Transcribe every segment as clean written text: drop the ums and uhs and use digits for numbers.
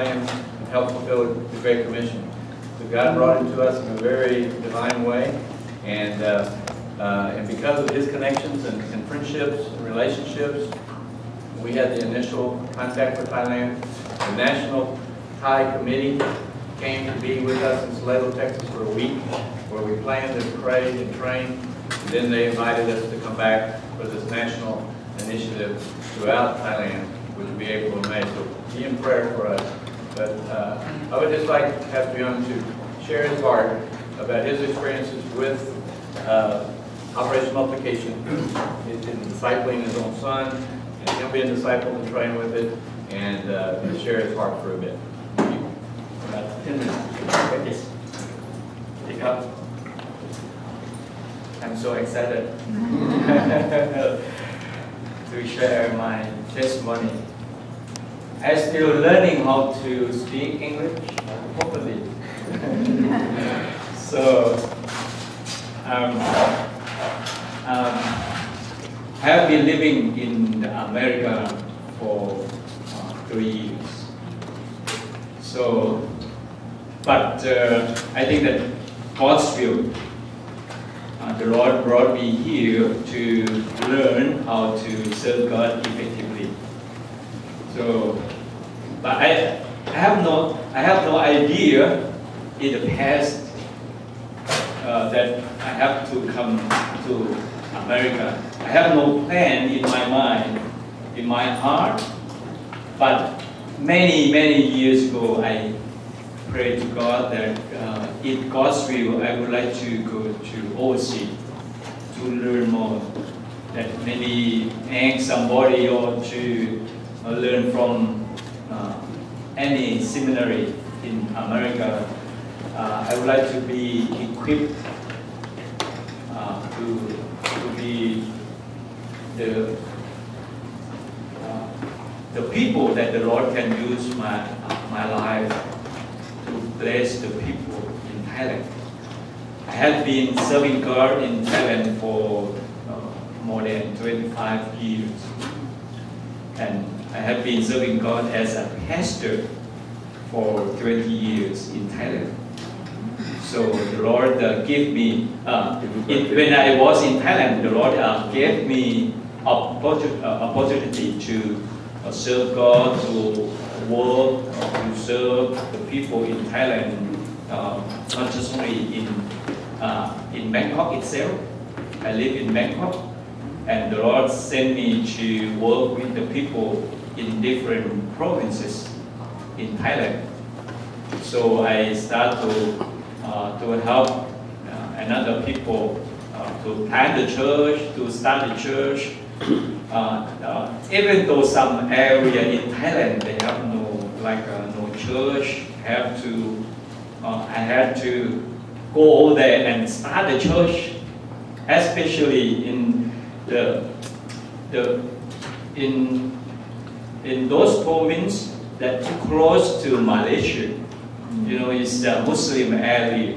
and help fulfill the Great Commission. So God brought it to us in a very divine way, and because of His connections and friendships and relationships, we had the initial contact with Thailand. The National Thai Committee came to be with us in Salado, Texas for a week, where we planned and prayed and trained. And then they invited us to come back for this national initiative throughout Thailand, which will be April and May. So be in prayer for us. But I would just like Pastor Young to share his heart about his experiences with Operation Multiplication, in discipling his own son, and him being discipled and trained with it, and share his heart for a bit. Thank you. Yes. Pick up. I'm so excited to share my testimony. I'm still learning how to speak English properly. So, have been living in America for 3 years. So, but I think that God's will. The Lord brought me here to learn how to serve God effectively. So, but I have no idea in the past that I have to come to America. I have no plan in my mind, in my heart. But many years ago, I prayed to God that in God's will, I would like to go to overseas to learn more. That maybe ask somebody or to learn from any seminary in America. I would like to be equipped to be the people that the Lord can use my life to bless the people in Thailand. I have been serving God in Thailand for more than 25 years. And I have been serving God as a pastor for 20 years in Thailand. So the Lord gave me, when I was in Thailand, the Lord gave me opportunity to serve God, to work, to serve the people in Thailand, not just only in Bangkok itself. I live in Bangkok, and the Lord sent me to work with the people in different provinces in Thailand. So I start to help another people to plant the church, to start the church. Even though some area in Thailand they have no church, I had to go over there and start the church, especially in in those provinces that close to Malaysia. You know, it's the Muslim area.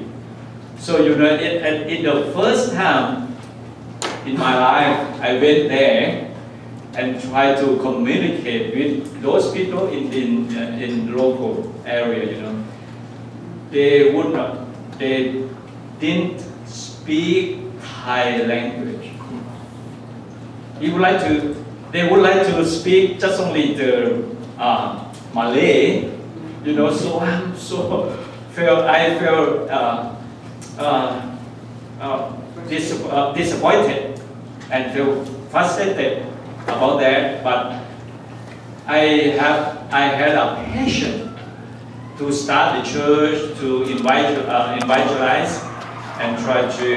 So you know, in the first time in my life, I went there and tried to communicate with those people in local area. You know, they didn't speak Thai language. They would like to speak just only the Malay. You know, so I felt disappointed and feel frustrated about that. But I had a passion to start the church, to evangelize, and try to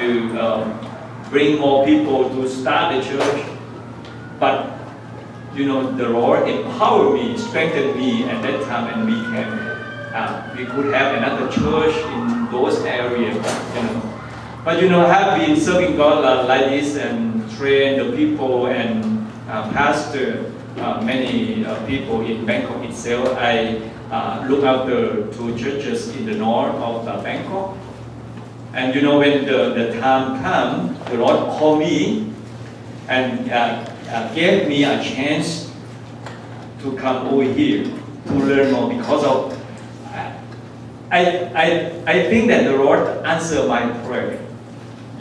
bring more people to start the church. But you know, the Lord empowered me, strengthened me at that time, and we could have another church in those areas. You know, but you know, I have been serving God like this and train the people and pastor many people in Bangkok itself. I look after 2 churches in the north of Bangkok. And you know, when the time comes, the Lord called me and gave me a chance to come over here to learn more because of I think that the Lord answered my prayer,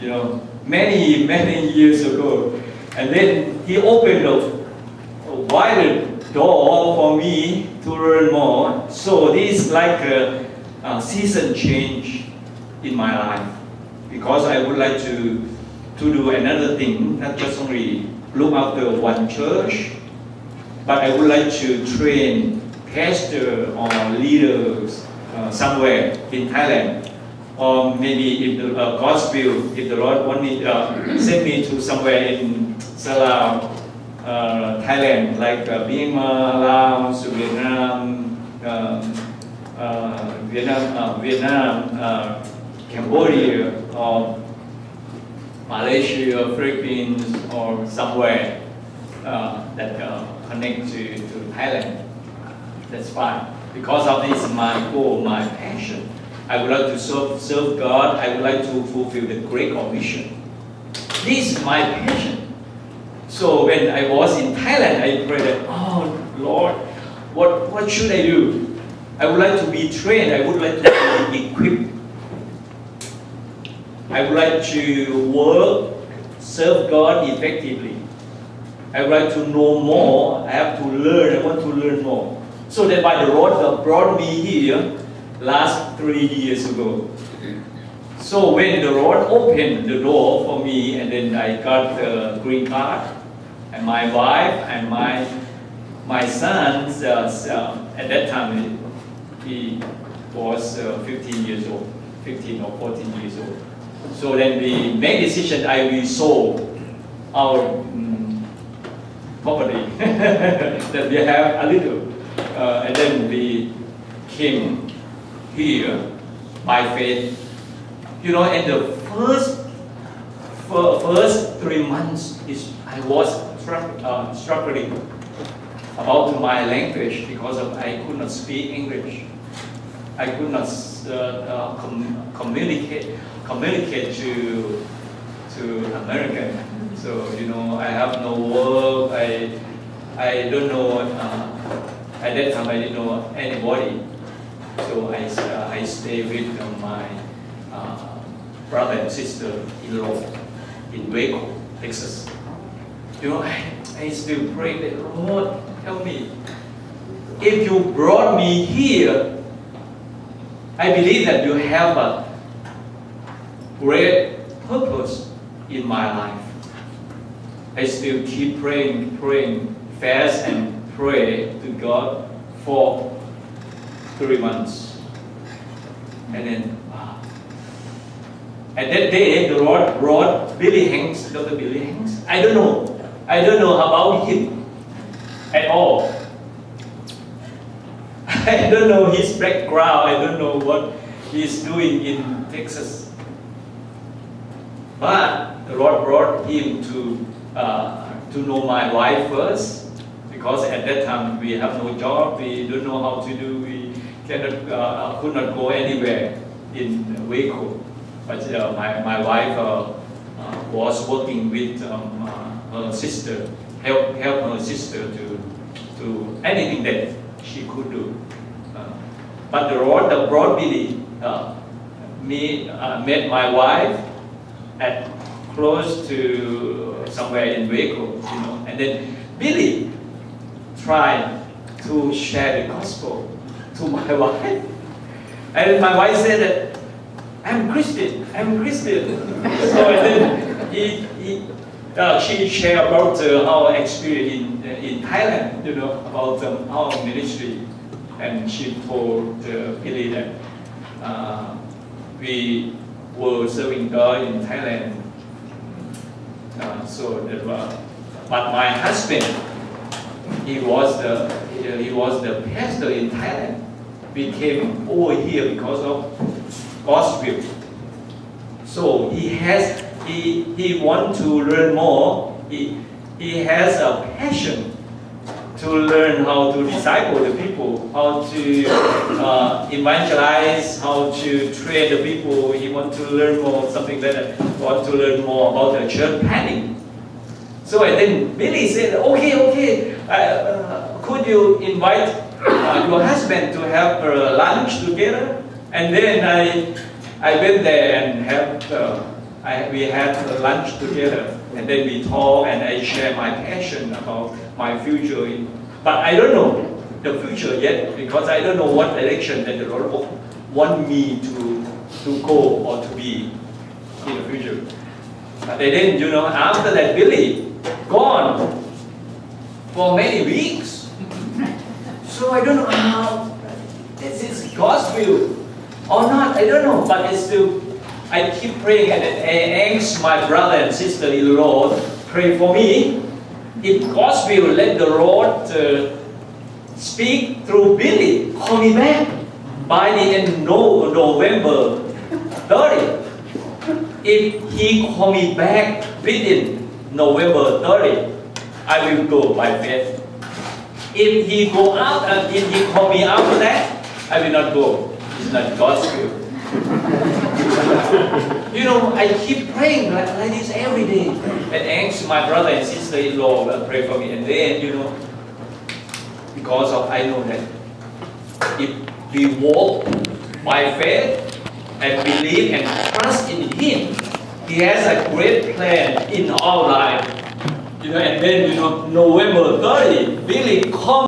you know, many years ago, and then He opened a wider door for me to learn more. So this is like a season change in my life, because I would like to do another thing, not just only look after one church, but I would like to train pastor or leaders somewhere in Thailand, or maybe if the God's will, if the Lord want me send me to somewhere in Sarawak, Thailand, like Myanmar, Laos, Vietnam, Cambodia, or Malaysia, Philippines, or somewhere that connect to Thailand. That's fine. Because of this, my goal, my passion. I would like to serve God. I would like to fulfill the Great Commission. This is my passion. So when I was in Thailand, I prayed that, oh Lord, what should I do? I would like to be trained. I would like to be equipped. I would like to work, serve God effectively. I would like to know more. I have to learn. I want to learn more. So that by the Lord brought me here last 3 years ago. So when the Lord opened the door for me, and then I got the green card, and my wife and my sons, at that time he was 15 years old, 15 or 14 years old. So then we made decision, I will sold our property that we have a little. And then we came here by faith. You know, in the first 3 months, I was struggling about my language because I could not speak English. I could not communicate to American. So you know, I have no work. I don't know. At that time, I didn't know anybody. So I stayed with my brother and sister-in-law in Waco, Texas. You know, I still pray that, Lord, help me. If you brought me here, I believe that you have a great purpose in my life. I still keep praying, fast and pray to God for 3 months. And then, at that day, the Lord brought Billy Hanks, Dr. Billy Hanks. I don't know about him at all. I don't know his background. I don't know what he's doing in Texas. But the Lord brought him to know my wife first. Because at that time we have no job, we don't know how to do, we cannot, could not go anywhere in Waco. But my wife was working with her sister, help her sister to anything that she could do. But the Lord brought Billy, met my wife at close to somewhere in Waco, you know, and then Billy tried to share the gospel to my wife. And my wife said that, I'm Christian. So and then she shared about our experience in Thailand, you know, about our ministry. And she told Billy that we were serving God in Thailand. But my husband, he was the pastor in Thailand. We came over here because of God's will. So he wants to learn more. He has a passion to learn how to disciple the people, how to evangelize, how to train the people. He wants to learn more, something like that. Want to learn more about the church planning. So and then Billy said, okay, could you invite your husband to have lunch together. And then I went there and we had lunch together. And then we talk and I share my passion about my future. But I don't know the future yet because I don't know what direction that the Lord want me to go or to be in the future. But then, after that, Billy gone for many weeks. So I don't know how this is God's will or not. I don't know, but it's still. I keep praying and I ask my brother and sister-in-law pray for me. If God's will, let the Lord speak through Billy. Call me back by the end November 30. If he call me back within November 30, I will go by faith. If he go out and if he call me after that, I will not go. It's not God's will. I keep praying like this every day and ask my brother and sister-in-law to pray for me. And then, because I know that if we walk by faith and believe and trust in Him, He has a great plan in our life. And then, November 30, Billy comes.